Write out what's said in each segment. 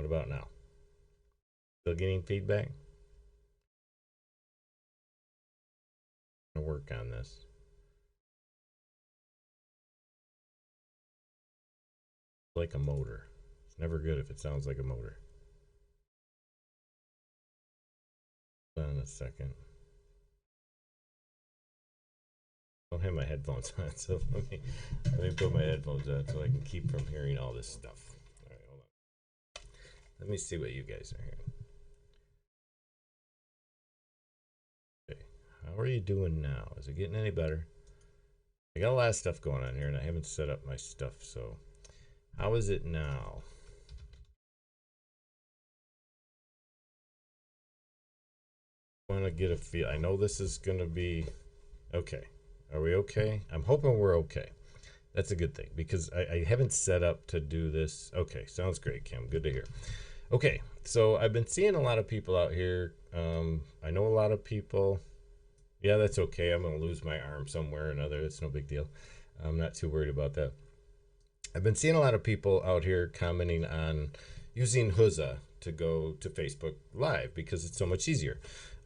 What about now? Still getting feedback? I'm gonna work on this. Like a motor. It's never good if it sounds like a motor. Hold on a second. I don't have my headphones on, so let me put my headphones on so I can keep from hearing all this stuff. All right, hold on. Let me see what you guys are hearing. Okay, how are you doing now? Is it getting any better? I got a lot of stuff going on here, and I haven't set up my stuff, so how is it now? I want to get a feel. I know this is going to be okay. Are we okay? I'm hoping we're okay. That's a good thing because I haven't set up to do this. Okay, sounds great, Kim. Good to hear. Okay, so I've been seeing a lot of people out here. I know a lot of people. Yeah, that's okay. I'm going to lose my arm somewhere or another. It's no big deal. I'm not too worried about that. I've been seeing a lot of people out here commenting on using Huza to go to Facebook Live because it's so much easier.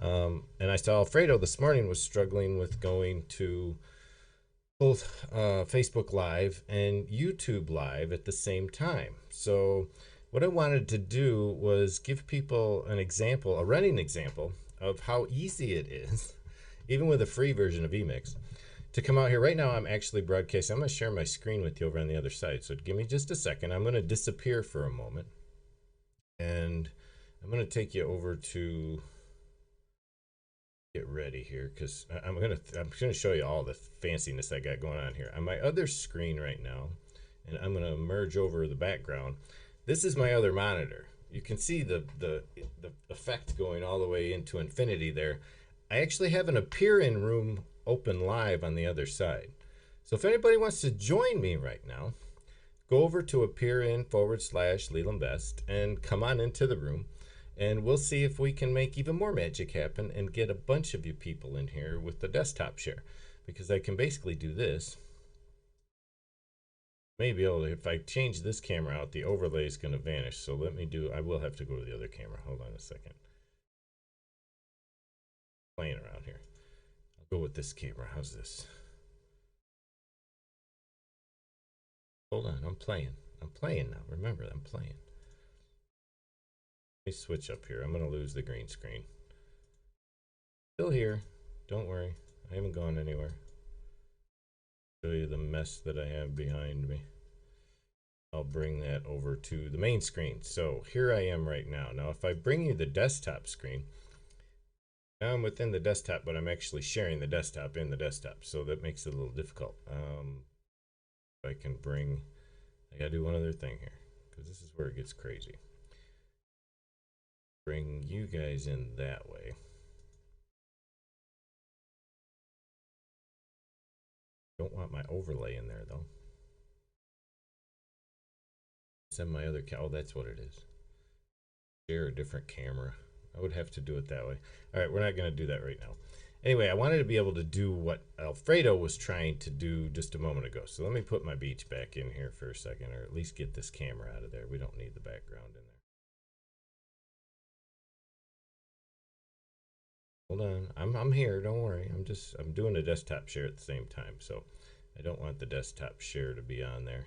And I saw Alfredo this morning was struggling with going to both Facebook Live and YouTube Live at the same time. So what I wanted to do was give people an example, a running example of how easy it is, even with a free version of vMix, to come out here. Right now I'm actually broadcasting. I'm going to share my screen with you over on the other side. So give me just a second. I'm going to disappear for a moment. And I'm going to take you over to get ready here because I'm gonna show you all the fanciness I got going on here on my other screen right now, and I'm gonna merge over the background. This is my other monitor. You can see the effect going all the way into infinity there. I actually have an appear in room open live on the other side. So if anybody wants to join me right now, go over to appear in / Leland Best and come on into the room. And we'll see if we can make even more magic happen and get a bunch of you people in here with the desktop share. Because I can basically do this. Maybe if I change this camera out, the overlay is going to vanish. So let me I will have to go to the other camera. Hold on a second. Playing around here. I'll go with this camera. How's this? Hold on, I'm playing. I'm playing now. Remember, I'm playing. Let me switch up here. I'm going to lose the green screen. Still here. Don't worry. I haven't gone anywhere. Show you the mess that I have behind me. I'll bring that over to the main screen. So here I am right now. Now, if I bring you the desktop screen, now I'm within the desktop, but I'm actually sharing the desktop in the desktop. So that makes it a little difficult. If I can I got to do one other thing here because this is where it gets crazy. Bring you guys in that way. Don't want my overlay in there though. Send my other oh, that's what it is. Share a different camera. I would have to do it that way. All right, we're not going to do that right now. Anyway, I wanted to be able to do what Alfredo was trying to do just a moment ago. So let me put my beach back in here for a second, or at least get this camera out of there. We don't need the background in there. Hold on, I'm here. Don't worry. I'm doing a desktop share at the same time, so I don't want the desktop share to be on there.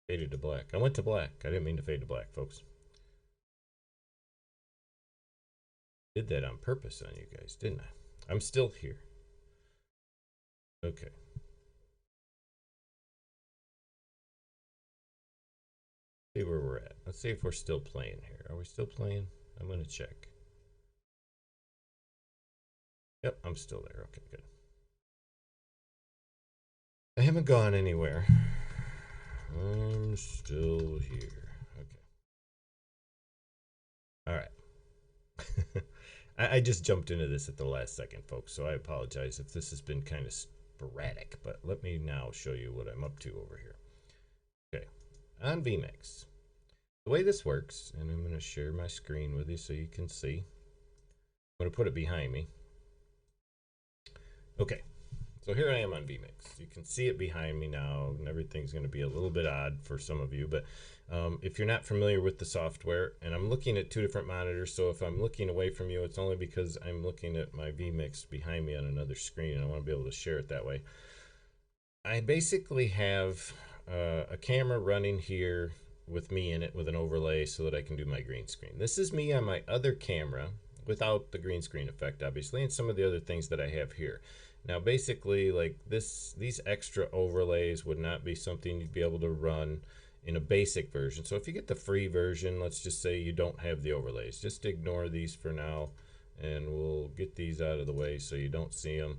Faded to black. I went to black. I didn't mean to fade to black, folks. Did that on purpose on you guys, didn't I? I'm still here. Okay. See where we're at. Let's see if we're still playing here. Are we still playing? I'm going to check. Yep, I'm still there. Okay, good. I haven't gone anywhere. I'm still here. Okay. All right. I just jumped into this at the last second, folks, so I apologize if this has been kind of sporadic, but let me now show you what I'm up to over here. Okay, on vMix. The way this works, and I'm going to share my screen with you so you can see. I'm going to put it behind me. Okay, so here I am on vMix. You can see it behind me now, and everything's going to be a little bit odd for some of you, but if you're not familiar with the software, and I'm looking at two different monitors, so if I'm looking away from you, it's only because I'm looking at my vMix behind me on another screen, and I want to be able to share it that way. I basically have a camera running here with me in it with an overlay so that I can do my green screen. This is me on my other camera without the green screen effect, obviously, and some of the other things that I have here. Now, basically, like these extra overlays would not be something you'd be able to run in a basic version. So if you get the free version, let's just say you don't have the overlays. Just ignore these for now, and we'll get these out of the way so you don't see them.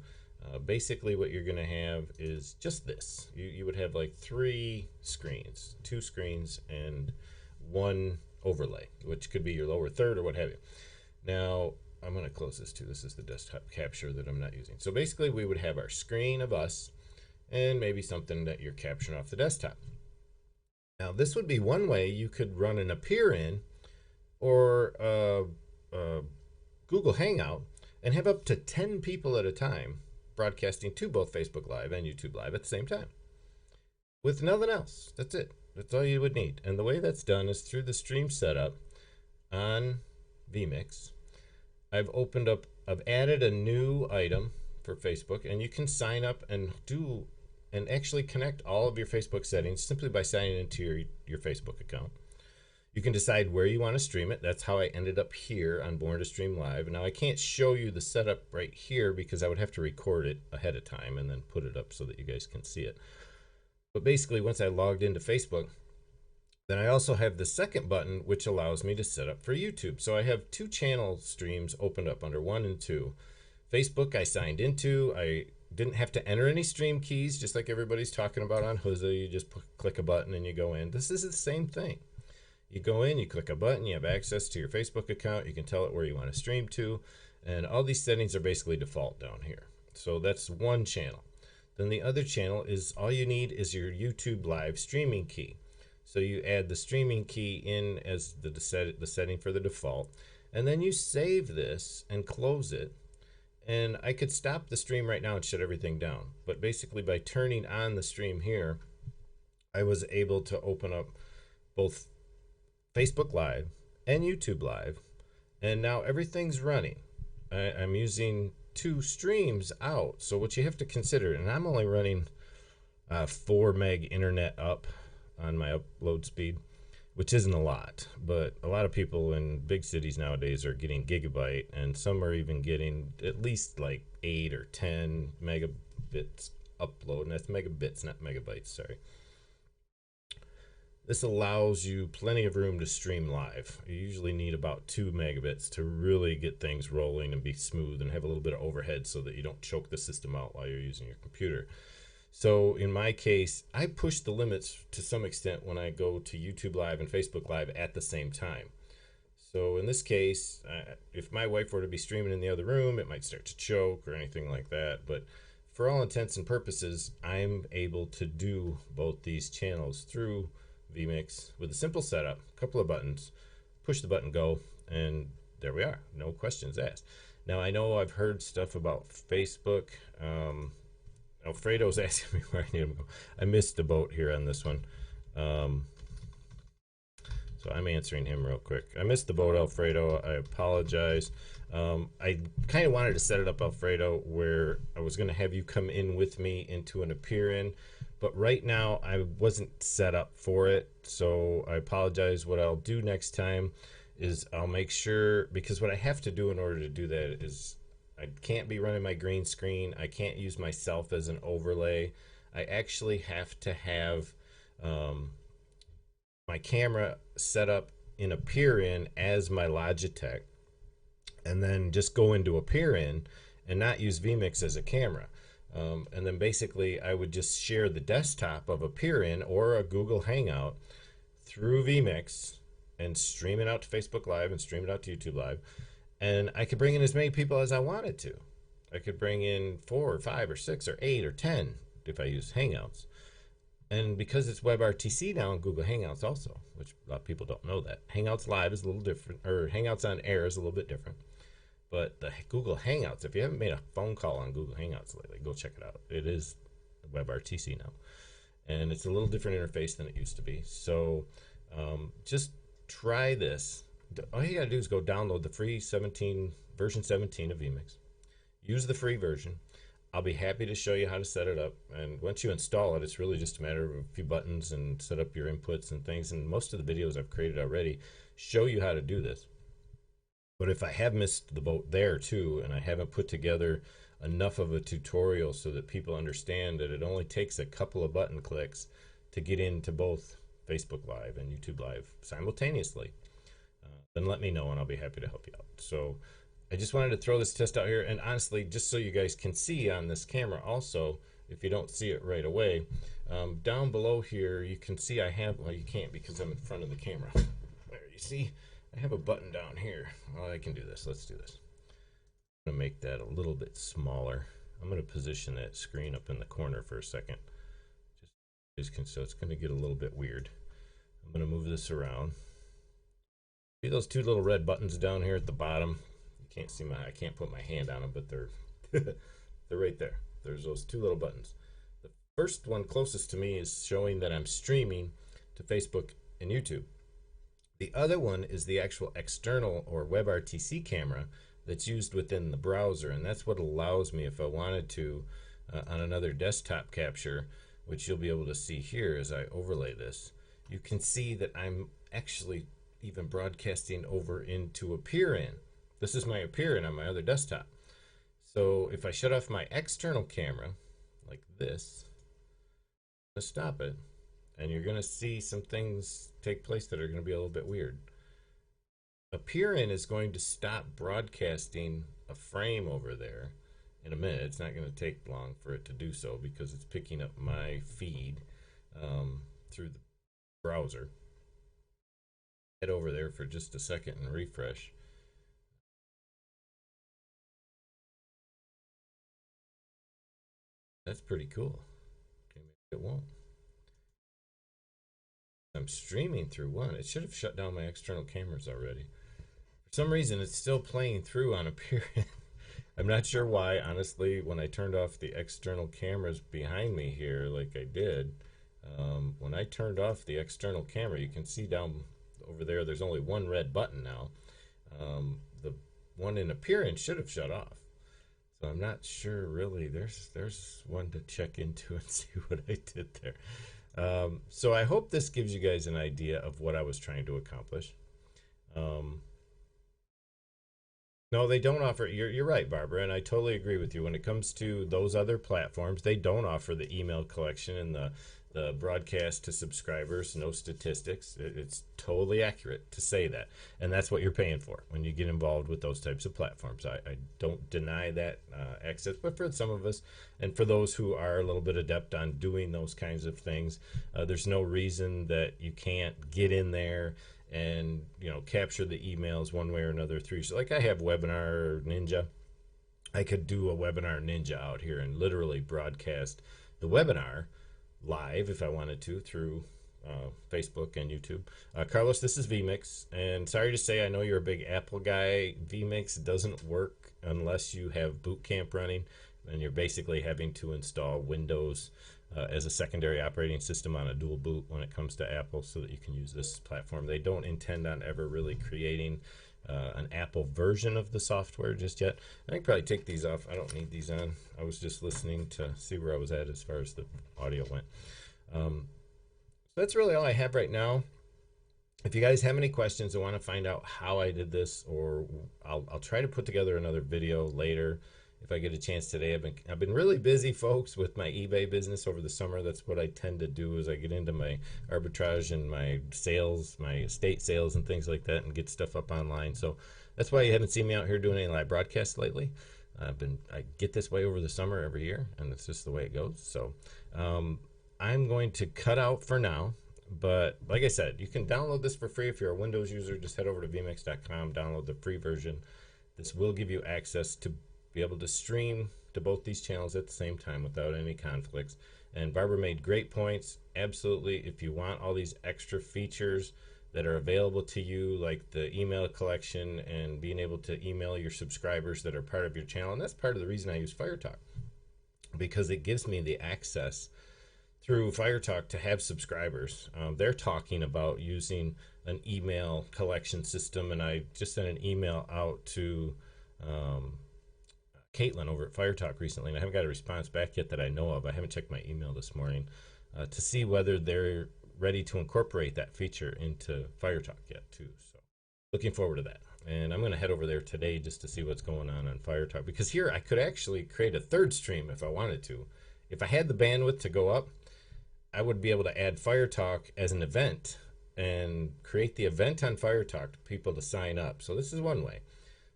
Basically, what you're going to have is just this. You would have like 3 screens, 2 screens, and 1 overlay, which could be your lower third or what have you. Now, I'm going to close this too. This is the desktop capture that I'm not using. So basically, we would have our screen of us and maybe something that you're capturing off the desktop. Now, this would be one way you could run an appear in or Google Hangout and have up to 10 people at a time broadcasting to both Facebook Live and YouTube Live at the same time with nothing else. That's it. That's all you would need. And the way that's done is through the stream setup on vMix. I've added a new item for Facebook, and you can sign up and actually connect all of your Facebook settings simply by signing into your Facebook account. You can decide where you want to stream it. That's how I ended up here on Born to Stream Live. Now, I can't show you the setup right here because I would have to record it ahead of time and then put it up so that you guys can see it. But basically, once I logged into Facebook, then I also have the second button, which allows me to set up for YouTube. So I have 2 channel streams opened up under 1 and 2. Facebook I signed into. I didn't have to enter any stream keys, just like everybody's talking about on Huza. You just click a button and you go in. This is the same thing. You go in, you click a button, you have access to your Facebook account. You can tell it where you want to stream to. And all these settings are basically default down here. So that's one channel. Then the other channel is all you need is your YouTube Live streaming key. So you add the streaming key in as the setting for the default. And then you save this and close it. And I could stop the stream right now and shut everything down. But basically by turning on the stream here, I was able to open up both Facebook Live and YouTube Live, and now everything's running. I'm using 2 streams out, so what you have to consider, and I'm only running 4 meg internet up on my upload speed, which isn't a lot, but a lot of people in big cities nowadays are getting gigabyte, and some are even getting at least like 8 or 10 megabits upload, and that's megabits, not megabytes, sorry. This allows you plenty of room to stream live. You usually need about 2 megabits to really get things rolling and be smooth and have a little bit of overhead so that you don't choke the system out while you're using your computer. So in my case, I push the limits to some extent when I go to YouTube Live and Facebook Live at the same time. So in this case, if my wife were to be streaming in the other room, it might start to choke or anything like that. But for all intents and purposes, I'm able to do both these channels through vMix with a simple setup, a couple of buttons, push the button go, and there we are. No questions asked. Now, I know I've heard stuff about Facebook. Alfredo's asking me where I need to go. I missed the boat here on this one. So I'm answering him real quick. I missed the boat, Alfredo. I apologize. I kind of wanted to set it up, Alfredo, where I was going to have you come in with me into an appear-in, but right now I wasn't set up for it, so I apologize. What I'll do next time is I'll make sure, because what I have to do in order to do that is I can't be running my green screen. I can't use myself as an overlay. I actually have to have my camera set up in Appear-In as my Logitech, and then just go into Appear-In and not use vMix as a camera. And then basically I would just share the desktop of Appear-In or a Google Hangout through vMix and stream it out to Facebook Live and stream it out to YouTube Live. And I could bring in as many people as I wanted to. I could bring in 4 or 5 or 6 or 8 or 10 if I use Hangouts. And because it's WebRTC now in Google Hangouts also, which a lot of people don't know that. Hangouts Live is a little different, or Hangouts on Air is a little bit different. But the Google Hangouts, if you haven't made a phone call on Google Hangouts lately, go check it out. It is WebRTC now. And it's a little different interface than it used to be. So just try this. All you got to do is go download the free version 17 of vMix. Use the free version. I'll be happy to show you how to set it up. And once you install it, it's really just a matter of a few buttons and set up your inputs and things. And most of the videos I've created already show you how to do this. But if I have missed the boat there too, and I haven't put together enough of a tutorial so that people understand that it only takes a couple of button clicks to get into both Facebook Live and YouTube Live simultaneously, then let me know and I'll be happy to help you out. So I just wanted to throw this test out here, and honestly, just so you guys can see on this camera also, if you don't see it right away, down below here you can see I have, well, you can't because I'm in front of the camera. There, you see I have a button down here. Well, I can do this. Let's do this. I'm going to make that a little bit smaller. I'm going to position that screen up in the corner for a second. So it's going to get a little bit weird. I'm going to move this around. See those two little red buttons down here at the bottom? You can't see I can't put my hand on them, but they're they're right there. There's those two little buttons. The first one closest to me is showing that I'm streaming to Facebook and YouTube. The other one is the actual external or WebRTC camera that's used within the browser, and that's what allows me, if I wanted to, on another desktop capture, which you'll be able to see here as I overlay this, you can see that I'm actually even broadcasting over into Appear-In. This is my Appear-In on my other desktop. So if I shut off my external camera like this, I'm going to stop it, and you're going to see some things take place that are going to be a little bit weird. Appear-In is going to stop broadcasting a frame over there in a minute. It's not going to take long for it to do so because it's picking up my feed through the browser. Head over there for just a second and refresh. That's pretty cool. Okay, maybe it won't. I'm streaming through one. It should have shut down my external cameras already. For some reason, it's still playing through on Appear-In. I'm not sure why. Honestly, when I turned off the external cameras behind me here, like I did, when I turned off the external camera, you can see down over there, there's only one red button now. The one in Appear-In should have shut off. So I'm not sure really. There's one to check into and see what I did there. So I hope this gives you guys an idea of what I was trying to accomplish. No, they don't offer, you're right, Barbara, and I totally agree with you. When it comes to those other platforms, they don't offer the email collection and the broadcast to subscribers, no statistics. It's totally accurate to say that. And that's what you're paying for when you get involved with those types of platforms. I don't deny that access, but for some of us, and for those who are a little bit adept on doing those kinds of things, there's no reason that you can't get in there and capture the emails one way or another through. So like I have Webinar Ninja. I could do a Webinar Ninja out here and literally broadcast the webinar live if I wanted to through Facebook and YouTube. Carlos, this is vMix, and sorry to say, I know you're a big Apple guy. vMix doesn't work unless you have Boot Camp running, and you're basically having to install Windows as a secondary operating system on a dual boot when it comes to Apple so that you can use this platform. They don't intend on ever really creating an Apple version of the software just yet. I can probably take these off. I don't need these on. I was just listening to see where I was at as far as the audio went. So that's really all I have right now. If you guys have any questions and want to find out how I did this, or I'll try to put together another video later if I get a chance today. I've been really busy, folks, with my eBay business over the summer. That's what I tend to do, as I get into my arbitrage and my sales, my estate sales and things like that, and get stuff up online. So that's why you haven't seen me out here doing any live broadcasts lately. I get this way over the summer every year, and it's just the way it goes. So I'm going to cut out for now. But like I said, you can download this for free if you're a Windows user. Just head over to vmix.com, download the free version. This will give you access to be able to stream to both these channels at the same time without any conflicts. And Barbara made great points. Absolutely, if you want all these extra features that are available to you, like the email collection and being able to email your subscribers that are part of your channel, and that's part of the reason I use FireTalk, because it gives me the access through FireTalk to have subscribers. They're talking about using an email collection system, and I just sent an email out to Caitlin over at FireTalk recently, and I haven't got a response back yet that I know of. I haven't checked my email this morning to see whether they're ready to incorporate that feature into FireTalk yet too. So looking forward to that. And I'm going to head over there today just to see what's going on FireTalk, because here I could actually create a third stream if I wanted to. If I had the bandwidth to go up, I would be able to add FireTalk as an event and create the event on FireTalk for people to sign up. So this is one way.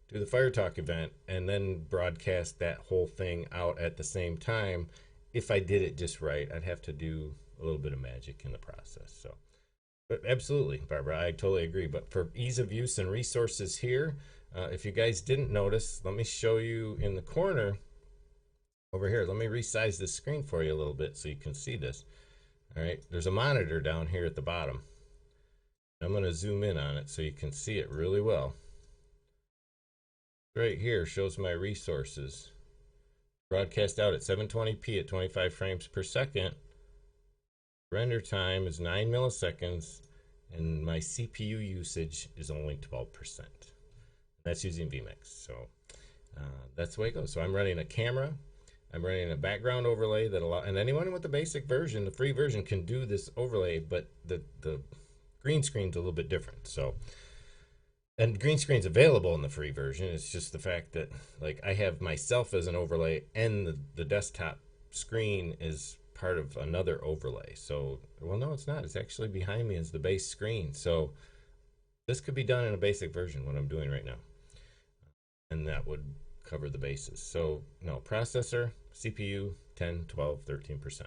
Do the FireTalk event and then broadcast that whole thing out at the same time. If I did it just right, I'd have to do a little bit of magic in the process. So, but absolutely, Barbara, I totally agree. But for ease of use and resources here, if you guys didn't notice, let me show you in the corner over here. Let me resize this screen for you a little bit so you can see this. All right, there's a monitor down here at the bottom. I'm going to zoom in on it so you can see it really well. Right here shows my resources. Broadcast out at 720p at 25 frames per second. Render time is 9 milliseconds, and my CPU usage is only 12%. That's using vMix, so that's the way it goes. So I'm running a camera. I'm running a background overlay that and anyone with the basic version, the free version, can do this overlay, but the green screen's a little bit different. So, and green screen's available in the free version. It's just the fact that, like, I have myself as an overlay, and the desktop screen is part of another overlay. So, well, no, it's not. It's actually behind me as the base screen. So this could be done in a basic version, what I'm doing right now, and that would cover the bases. So no, processor, CPU, 10, 12, 13%.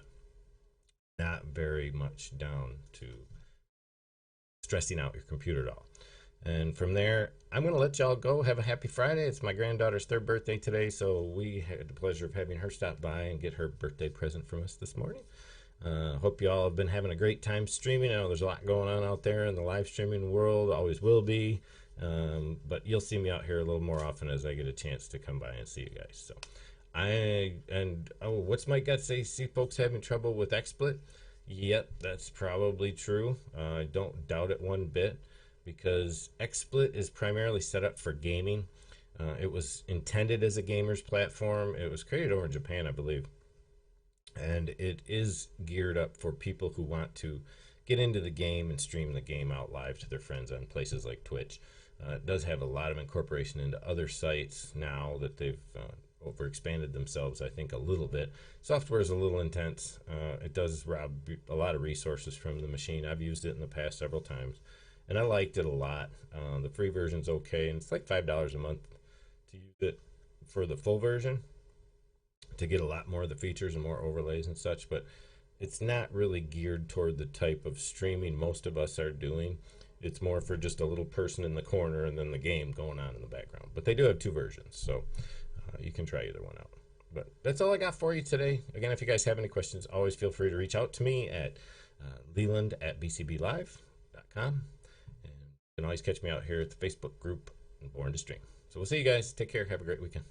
Not very much down to stressing out your computer at all. And from there, I'm going to let y'all go. Have a happy Friday. It's my granddaughter's 3rd birthday today, so we had the pleasure of having her stop by and get her birthday present from us this morning. Hope y'all have been having a great time streaming. I know there's a lot going on out there in the live streaming world, always will be. But you'll see me out here a little more often as I get a chance to come by and see you guys. So what's Mike got to say? See folks having trouble with XSplit? Yep, that's probably true. I don't doubt it one bit, because XSplit is primarily set up for gaming. It was intended as a gamer's platform. It was created over in Japan, I believe. And it is geared up for people who want to get into the game and stream the game out live to their friends on places like Twitch. It does have a lot of incorporation into other sites now that they've overexpanded themselves, I think, a little bit. Software is a little intense. It does rob a lot of resources from the machine. I've used it in the past several times, and I liked it a lot. The free version's okay, and it's like $5 a month to use it for the full version to get a lot more of the features and more overlays and such, but it's not really geared toward the type of streaming most of us are doing. It's more for just a little person in the corner and then the game going on in the background. But they do have 2 versions, so you can try either one out. But that's all I got for you today. Again, if you guys have any questions, always feel free to reach out to me at Leland at BCBLive.com. And you can always catch me out here at the Facebook group, Born to Stream. So we'll see you guys. Take care. Have a great weekend.